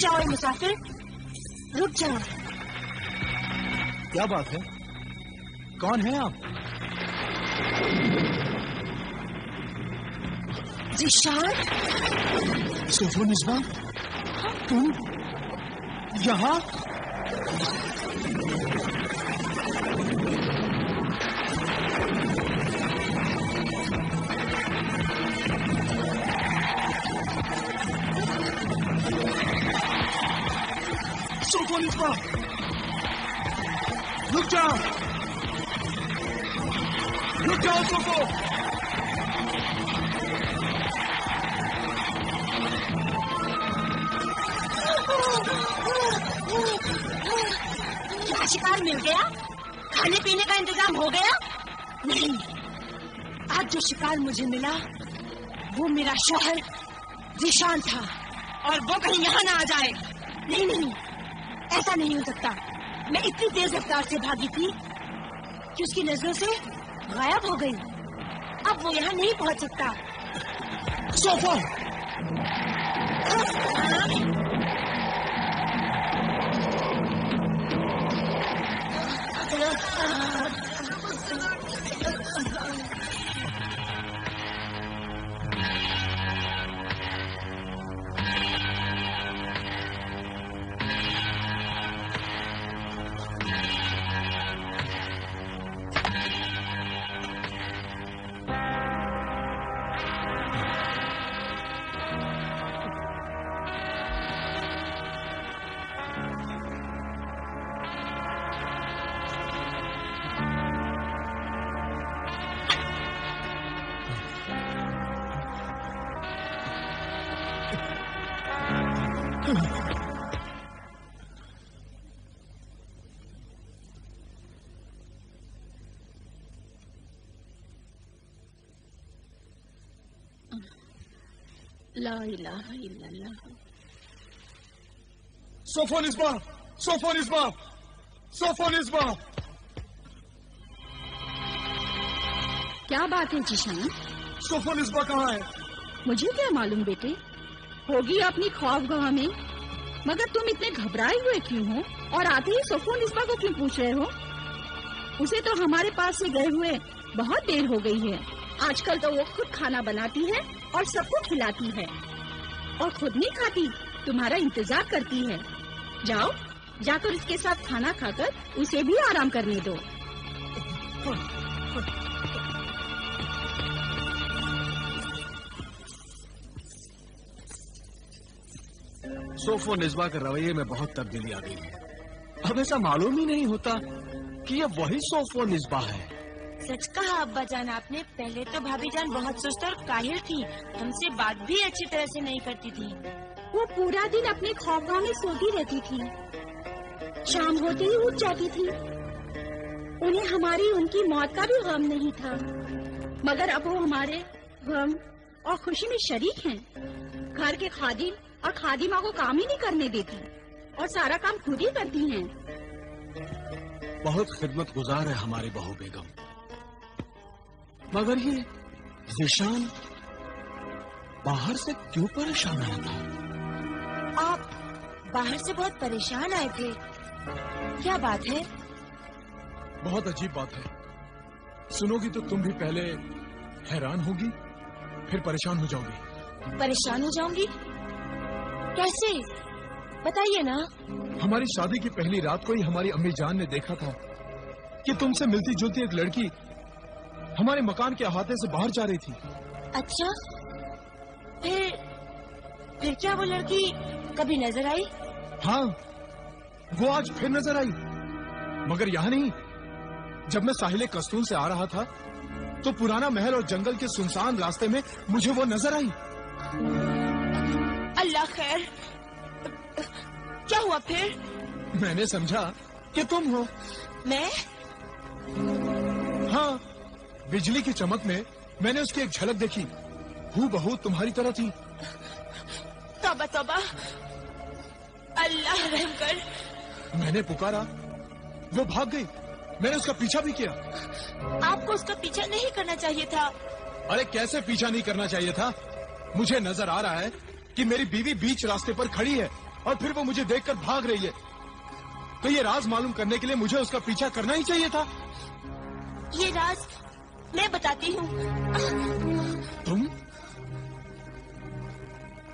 जाओ मुसाफिर, रुक जाओ। क्या बात है? कौन है आप? ज़ीशान। सोफोनिस्बा, तुम यहाँ? सोफोनिस्बा, रुक जाओ, रुक जाओ सोफो। क्या शिकार मिल गया? खाने पीने का इंतजाम हो गया? नहीं, आज जो शिकार मुझे मिला वो मेरा शौहर ज़ीशान था, और वो कहीं यहाँ ना आ जाए। नहीं नहीं, ऐसा नहीं हो सकता। मैं इतनी तेज रफ्तार से भागी थी कि उसकी नजरों से गायब हो गई। अब वो यहाँ नहीं पहुँच सकता। सोफो, ला इलाहा इल्लल्लाह। सोफोनिस्बा, सोफोनिस्बा, सोफोनिस्बा। क्या बात है ज़ीशान? सोफोनिस्बा कहाँ है? मुझे क्या मालूम बेटे, होगी अपनी ख्वाबगाह में। मगर तुम इतने घबराए हुए क्यों हो, और आते ही सोफोनिस्बा को क्यों पूछ रहे हो? उसे तो हमारे पास से गए हुए बहुत देर हो गई है। आजकल तो वो खुद खाना बनाती है और सबको खिलाती है, और खुद नहीं खाती, तुम्हारा इंतजार करती है। जाओ, जाकर उसके साथ खाना खाकर उसे भी आराम करने दो। सोफोनिस्बा के रवैये में बहुत तब्दीली आ गई है। अब ऐसा मालूम ही नहीं होता कि ये वही सोफोनिस्बा है। सच कहा अब्बा जान आपने। पहले तो भाभी जान बहुत सुस्त और काहिल थी, हमसे बात भी अच्छी तरह से नहीं करती थी। वो पूरा दिन अपने ख्वाबगाह में सोती रहती थी, शाम होते ही उठ जाती थी। उन्हें हमारी उनकी मौत का भी गम नहीं था, मगर अब वो हमारे गम और खुशी में शरीक हैं। घर के खादिम और खादिमा को काम ही नहीं करने देती, और सारा काम खुद ही करती हैं। बहुत खिदमत गुजार है हमारी बहू बेगम, मगर ये ज़ीशान बाहर से क्यों परेशान आया था? आप बाहर से बहुत परेशान आए थे, क्या बात है? बहुत अजीब बात है। सुनोगी तो तुम भी पहले हैरान होगी, फिर परेशान हो जाओगी। परेशान हो जाऊंगी? कैसे, बताइए ना। हमारी शादी की पहली रात को ही हमारी अम्मी जान ने देखा था कि तुमसे मिलती जुलती एक लड़की हमारे मकान के अहाते से बाहर जा रही थी। अच्छा, फिर क्या वो लड़की कभी नजर आई? हाँ, वो आज फिर नजर आई, मगर यहाँ नहीं। जब मैं साहिल कस्तून से आ रहा था तो पुराना महल और जंगल के सुनसान रास्ते में मुझे वो नजर आई। अल्लाह खैर, क्या हुआ फिर? मैंने समझा कि तुम हो। मैं? हाँ, बिजली की चमक में मैंने उसकी एक झलक देखी, हूबहू तुम्हारी तरह थी। तौबा तौबा, अल्लाह रहम कर। मैंने पुकारा, वो भाग गई। मैंने उसका पीछा भी किया। आपको उसका पीछा नहीं करना चाहिए था। अरे कैसे पीछा नहीं करना चाहिए था? मुझे नजर आ रहा है कि मेरी बीवी बीच रास्ते पर खड़ी है और फिर वो मुझे देखकर भाग रही है। तो ये राज मालूम करने के लिए मुझे उसका पीछा करना ही चाहिए था। ये राज मैं बताती हूँ। तुम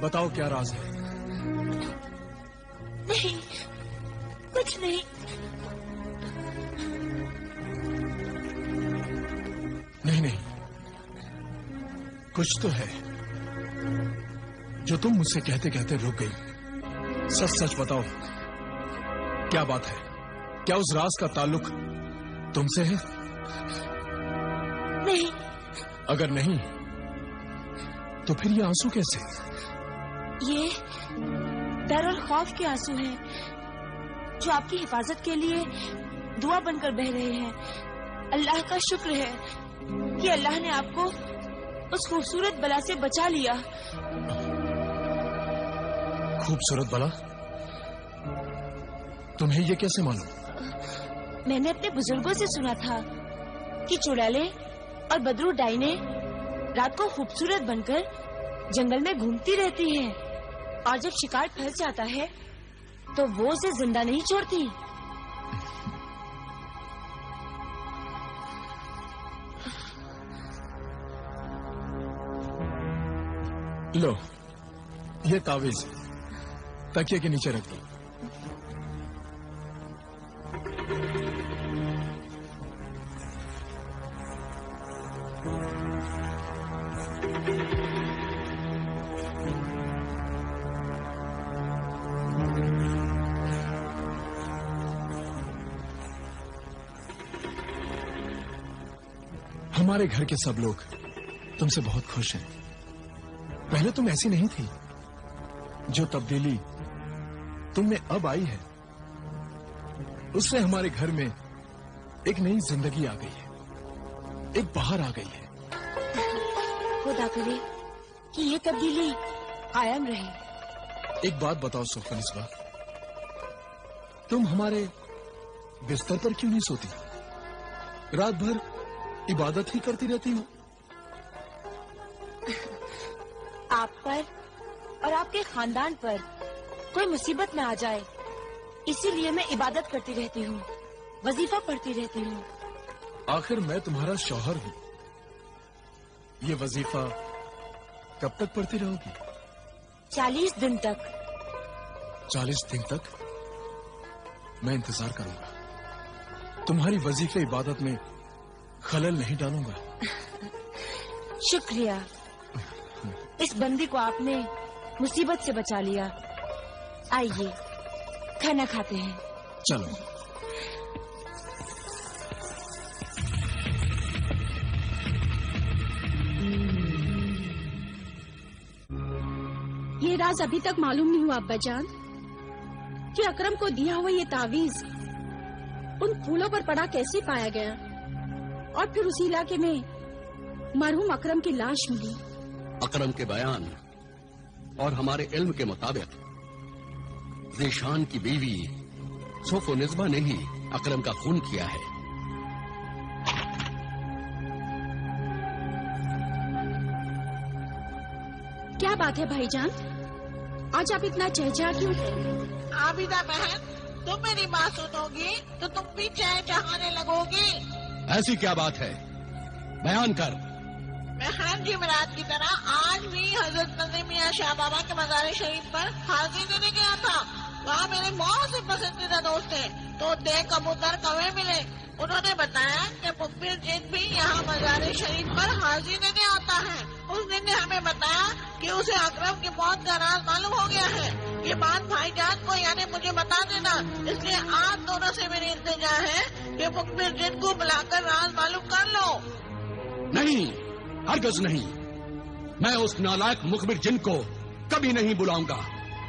बताओ क्या राज है? नहीं, कुछ नहीं। नहीं, कुछ तो है जो तुम मुझसे कहते कहते रुक गई। सच सच बताओ, क्या बात है? क्या उस राज का ताल्लुक तुमसे है? नहीं। अगर नहीं तो फिर ये आंसू कैसे? ये डर और खौफ के आंसू हैं जो आपकी हिफाजत के लिए दुआ बनकर बह रहे हैं। अल्लाह का शुक्र है कि अल्लाह ने आपको उस खूबसूरत बला से बचा लिया। खूबसूरत बला? तुम्हें ये कैसे मालूम? मैंने अपने बुजुर्गों से सुना था कि चुड़ैलें और बदरू डाइने रात को खूबसूरत बनकर जंगल में घूमती रहती हैं और जब शिकार फंस जाता है तो वो उसे जिंदा नहीं छोड़ती। लो, ये तावीज तकिए के नीचे रख दो। हमारे घर के सब लोग तुमसे बहुत खुश हैं। पहले तुम ऐसी नहीं थी। जो तब्दीली तुम में अब आई है उससे हमारे घर में एक नई जिंदगी आ गई है, एक बाहर आ गई है। खुदा करे कि ये तब्दीली कायम रहे। एक बात बताओ सोफनिस्बा, तुम हमारे बिस्तर पर क्यों नहीं सोती? रात भर इबादत ही करती रहती हो। आप पर और आपके खानदान पर कोई मुसीबत न आ जाए, इसीलिए मैं इबादत करती रहती हूँ, वजीफा पढ़ती रहती हूँ। आखिर मैं तुम्हारा शौहर हूँ। ये वजीफा कब तक पढ़ती रहोगी? 40 दिन तक। 40 दिन तक मैं इंतजार करूंगा। तुम्हारी वजीफे इबादत में खलल नहीं डालूंगा। शुक्रिया, इस बंदी को आपने मुसीबत से बचा लिया। आइए खाना खाते हैं। चलो। ये राज अभी तक मालूम नहीं हुआ अब्बा जान कि अकरम को दिया हुआ ये तावीज उन फूलों पर पड़ा कैसे पाया गया और फिर उसी इलाके में मरहूम अकरम की लाश मिली। अकरम के बयान और हमारे इल्म के मुताबिक ज़ीशान की बीवी सोफोनिस्बा ने ही अकरम का खून किया है। क्या बात है भाईजान, आज आप इतना चहचहा क्यों हैं? आबिदा बहन, तुम मेरी बात सुनोगी तो तुम भी चहचहाने लगोगी। ऐसी क्या बात है, बयान कर। मैं हर जुमेरात की तरह आज भी हजरत नजीम मियां शाह बाबा के मज़ार शरीफ पर हाजिरी देने गया था। वहाँ मेरे बहुत से पसंदीदा दोस्त हैं, तो दे कबूतर कौवे मिले। उन्होंने बताया कि मुखबिर जिन भी यहाँ मज़ार शरीफ पर हाजिरी देने आता है। उस दिन ने हमें बताया कि उसे अकरम की मौत का राज मालूम हो गया है। ये बात भाईजान को यानी मुझे बता देना। इसलिए आप दोनों से मेरी इल्तिजा है कि मुखबिर जिन को बुलाकर राज मालूम कर लो। नहीं, हरगिज़ नहीं। मैं उस नालायक मुखबिर जिन को कभी नहीं बुलाऊंगा।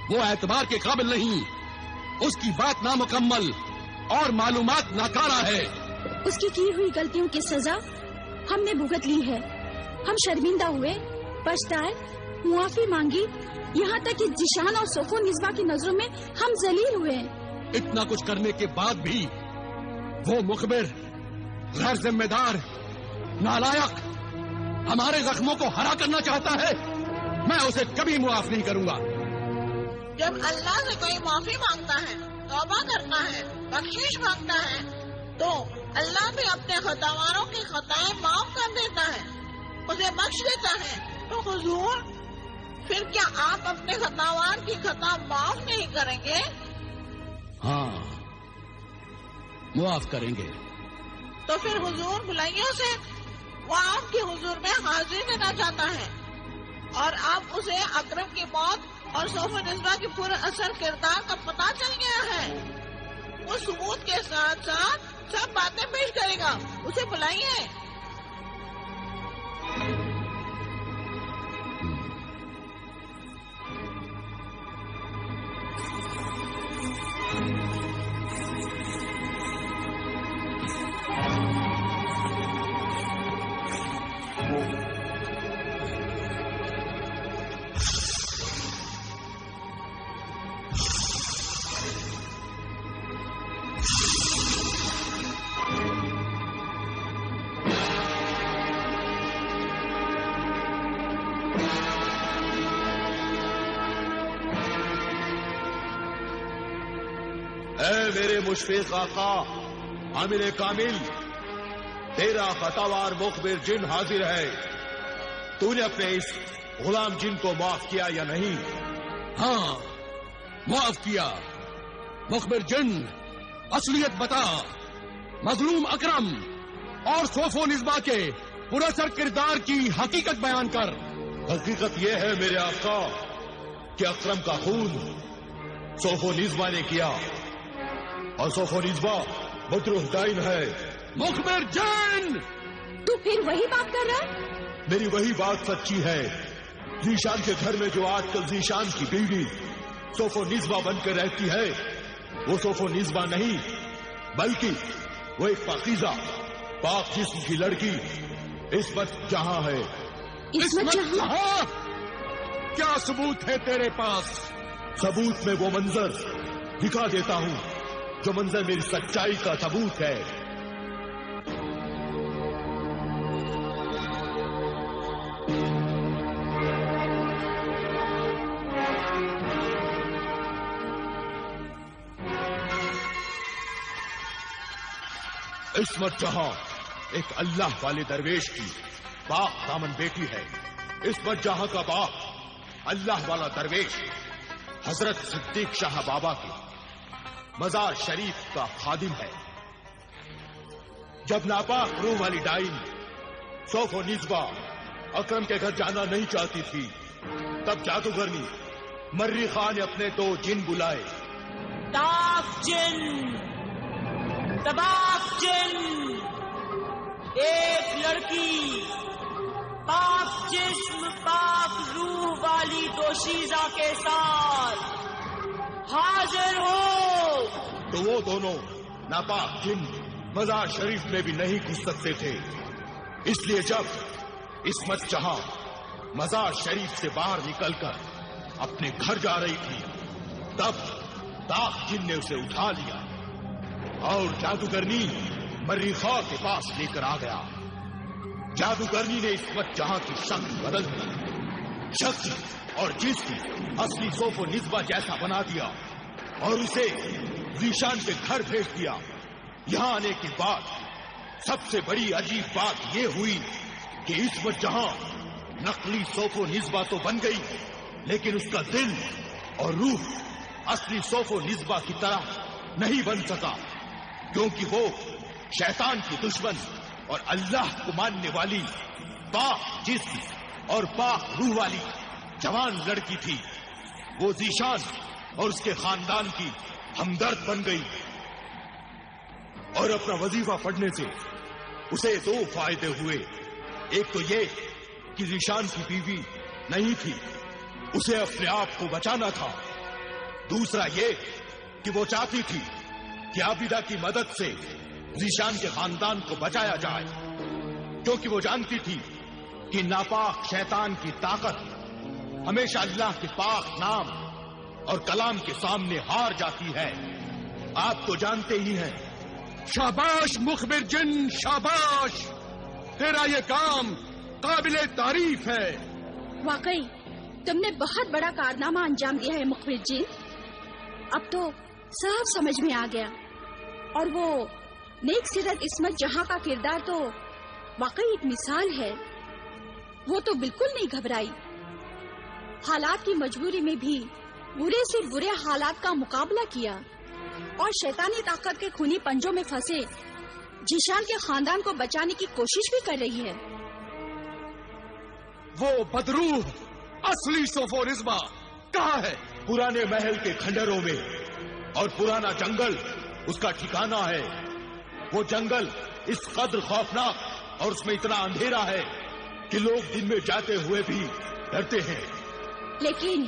वो एतबार के काबिल नहीं। उसकी बात नामुकम्मल और मालूमात नाकारा है। उसकी की हुई गलतियों की सजा हमने भुगत ली है। हम शर्मिंदा हुए, पछताए, मुआफी मांगी, यहाँ तक कि ज़ीशान और सोफोनिस्बा की नजरों में हम जलील हुए। इतना कुछ करने के बाद भी वो मुखबिर गैर जिम्मेदार, नालायक हमारे जख्मों को हरा करना चाहता है। मैं उसे कभी मुआफ नहीं करूंगा। جب اللہ سے کوئی معافی مانگتا ہے، توبہ کرتا ہے، بخشش مانگتا ہے، تو اللہ بھی اپنے خطاواروں کی خطائیں معاف کر دیتا ہے، اسے بخش دیتا ہے۔ تو حضور، پھر کیا آپ اپنے خطاوار کی خطا معاف نہیں کریں گے؟ ہاں، معاف کریں گے۔ تو پھر حضور بلائیے اسے، وہ آپ کے حضور میں حاضری دینا چاہتا ہے، اور آپ اسے اکرم کی موت اور سوف نسبہ کی پورا اثر کردار کا پتہ چل گیا ہے۔ وہ ثبوت کے ساتھ ساتھ سب باتیں پیش کرے گا، اسے بلائیے۔ اے میرے مشفق آقا عامل کامل، تیرا خطاوار مخبر جن حاضر ہے، تو نے اپنے اس غلام جن کو معاف کیا یا نہیں؟ ہاں، معاف کیا۔ مخبر جن، اصلیت بتا، مظلوم اکرم اور سوف و نسبہ کے پراثر کردار کی حقیقت بیان کر۔ حقیقت یہ ہے میرے آقا کہ اکرم کا خون سوف و نسبہ نے کیا، اور سوف و نسبہ بدر ڈائن ہے۔ مخبر جن، تو پھر وہی بات کر رہا ہے؟ میری وہی بات سچی ہے۔ ذیشان کے گھر میں جو آج کل ذیشان کی بیوی سوف و نسبہ بن کے رہتی ہے، وہ سوف و نسبہ نہیں، بلکہ وہ ایک پاکیزہ پاک جسم کی لڑکی عصمت جہاں ہے۔ عصمت جہاں؟ کیا ثبوت ہے تیرے پاس؟ ثبوت میں وہ منظر دکھا دیتا ہوں جو منظر میری سچائی کا ثبوت ہے۔ عصمت جہاں ایک اللہ والے درویش کی پاک دامن بیٹی ہے۔ عصمت جہاں کا باپ اللہ والا درویش حضرت صدیق شاہ بابا کے مزار شریف کا خادم ہے۔ جب ناپاک روح والی ڈائن سوف و نسبہ اکرم کے گھر جانا نہیں چاہتی تھی، تب جادوگرنی مری خان نے اپنے 2 جن بلائے۔ تاک جن، تباک جن، ایک لڑکی پاک جسم پاک روح والی دوشیزہ کے ساتھ حاضر ہو۔ تو وہ دونوں ناپاک جن مزار شریف میں بھی نہیں گھس سکتے تھے، اس لیے جب عصمت جہاں مزار شریف سے باہر نکل کر اپنے گھر جا رہی تھی، تب تاک جن نے اسے اٹھا لیا اور جادوگرنی مری خان کے پاس لے کر آ گیا۔ جادوگرنی نے عصمت جہاں کی شکل بدل دی، شکل اور جسم اصلی سوف و نسبہ جیسا بنا دیا، اور اسے ذیشان کے گھر بھیج دیا۔ یہاں آنے کے بعد سب سے بڑی عجیب بات یہ ہوئی کہ عصمت جہاں نقلی سوف و نسبہ تو بن گئی، لیکن اس کا دل اور روح اصلی سوف و نسبہ کی طرح نہیں بن سکا، کیونکہ وہ شیطان کی دشمن اور اللہ کو ماننے والی پاک جسم اور پاک روح والی جوان لڑکی تھی۔ وہ ذیشان اور اس کے خاندان کی ہمدرد بن گئی، اور اپنا وظیفہ پڑھنے سے اسے 2 فائدے ہوئے۔ ایک تو یہ کہ ذیشان کی بیوی نہیں تھی، اسے اپنے آپ کو بچانا تھا۔ دوسرا یہ کہ وہ چاہتی تھی کہ عابدہ کی مدد سے ذیشان کے خاندان کو بچایا جائے، کیونکہ وہ جانتی تھی کہ ناپاک شیطان کی طاقت ہمیشہ اللہ کے پاک نام اور کلام کے سامنے ہار جاتی ہے۔ آپ تو جانتے ہی ہیں۔ شاباش مخبر جن، شاباش، تیرا یہ کام قابل تعریف ہے۔ واقعی تم نے بہت بڑا کارنامہ انجام دیا ہے مخبر جی. اب تو صاف سمجھ میں آ گیا. اور وہ نیک سیرت عصمت جہاں کا کردار تو واقعی ایک مثال ہے. وہ تو بالکل نہیں گھبرائی. حالات کی مجبوری میں بھی برے سے برے حالات کا مقابلہ کیا اور شیطانی طاقت کے خونی پنجوں میں پھنسے جیشان کے خاندان کو بچانے کی کوشش بھی کر رہی ہے. وہ بدروح اصلی سوفو نسبہ کہاں ہے؟ پرانے محل کے کھنڈروں میں، اور پرانا جنگل اس کا ٹھکانہ ہے. وہ جنگل اس قدر خوفناک اور اس میں اتنا اندھیرا ہے کہ لوگ دن میں جاتے ہوئے بھی ڈرتے ہیں. لیکن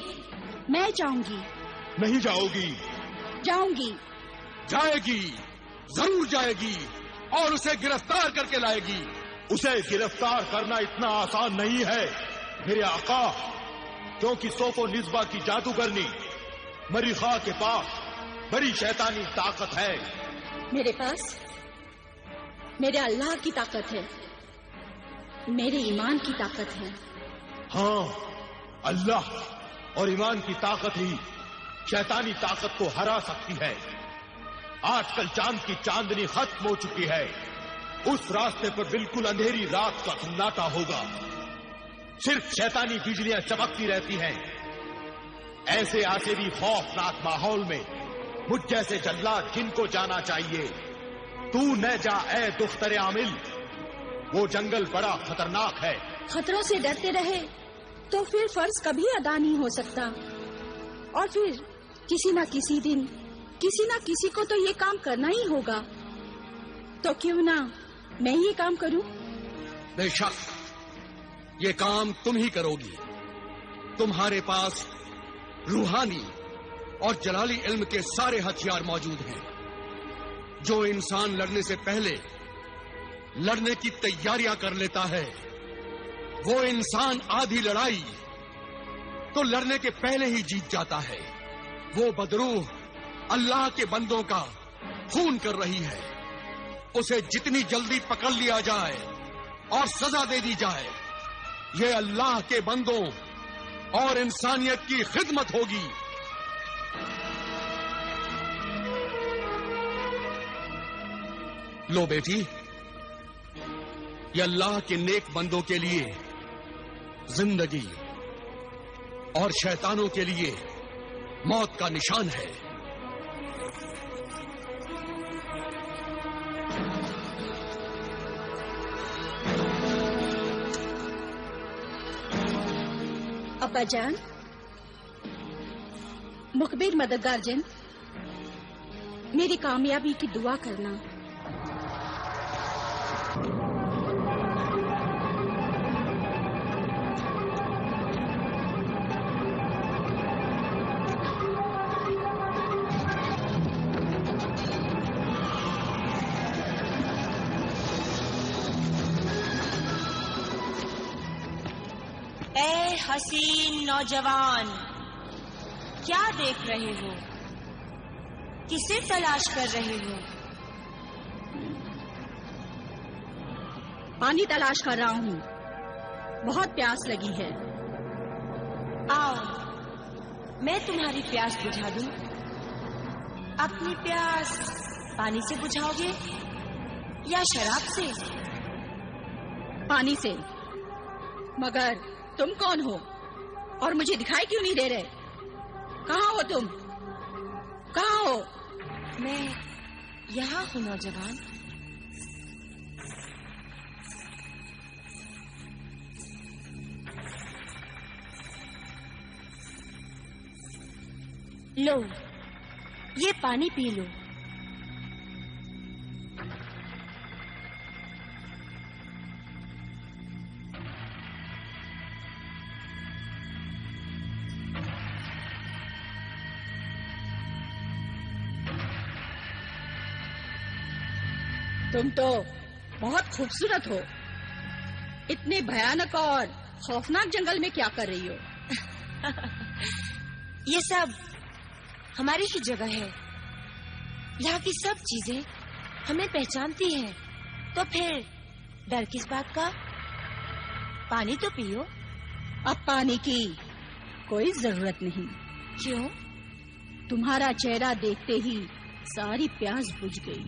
میں جاؤں گی. نہیں جاؤ گی؟ جاؤں گی. جائے گی، ضرور جائے گی، اور اسے گرفتار کر کے لائے گی. اسے گرفتار کرنا اتنا آسان نہیں ہے میرے آقا، کیونکہ سوفو نسبہ کی جادوگرنی مریخا کے پاس بڑی شیطانی طاقت ہے. میرے پاس میرے اللہ کی طاقت ہے، میرے ایمان کی طاقت ہے. ہاں، اللہ اور ایمان کی طاقت ہی شیطانی طاقت کو ہرا سکتی ہے. آج کل چاند کی چاندنی ختم ہو چکی ہے. اس راستے پر بالکل اندھیری رات کا سناٹا ہوگا. صرف شیطانی بجلیاں چمکتی رہتی ہیں. ایسے آسری خوفناک ماحول میں مجھ جیسے جلاد جن کو جانا چاہیے. تو نہ جا اے دختر عامل، وہ جنگل بڑا خطرناک ہے. خطروں سے ڈرتے رہے تو پھر فرض کبھی ادا نہیں ہو سکتا. اور پھر کسی نہ کسی دن کسی نہ کسی کو تو یہ کام کرنا ہی ہوگا. تو کیوں نہ میں یہ کام کروں؟ بے شک یہ کام تم ہی کرو گی. تمہارے پاس روحانی اور جلالی علم کے سارے ہتھیار موجود ہیں. جو انسان لڑنے سے پہلے لڑنے کی تیاریاں کر لیتا ہے، وہ انسان آدھی لڑائی تو لڑنے کے پہلے ہی جیت جاتا ہے. وہ بدروح اللہ کے بندوں کا خون کر رہی ہے. اسے جتنی جلدی پکڑ لیا جائے اور سزا دے دی جائے، یہ اللہ کے بندوں اور انسانیت کی خدمت ہوگی. لو بیٹی، یہ اللہ کے نیک بندوں کے لیے زندگی اور شیطانوں کے لیے موت کا نشان ہے. ابا جان، مخبر مددگار جن، میری کامیابی کی دعا کرنا. اے حسین نوجوان، کیا دیکھ رہے ہو؟ کسے تلاش کر رہے ہو؟ پانی تلاش کر رہا ہوں، بہت پیاس لگی ہے. آؤ میں تمہاری پیاس بجھا دوں. اپنی پیاس پانی سے بجھاؤ گے یا شراب سے؟ پانی سے. مگر تم کون ہو اور مجھے دکھائی کیوں نہیں دے رہے؟ کہاں ہو تم؟ کہاں ہو؟ میں یہاں ہوں نوجوان. لو یہ پانی پی لو. تم تو بہت خوبصورت ہو. اتنے بھیانک اور خوفناک جنگل میں کیا کر رہی ہو؟ یہ سب ہماری ہی جگہ ہے. یہاں کی سب چیزیں ہمیں پہچانتی ہیں. تو پھر ڈر کس بات کا؟ پانی تو پیو. اب پانی کی कोई जरूरत नहीं। क्यों? तुम्हारा चेहरा देखते ही सारी प्यास बुझ गई।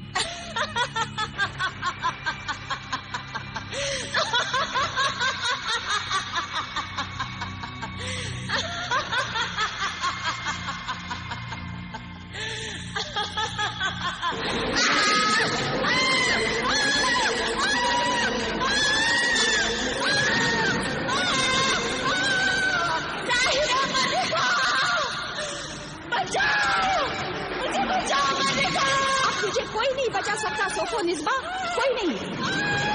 मुझे कोई नहीं बचा सकता सोफोनिस्बा, कोई नहीं।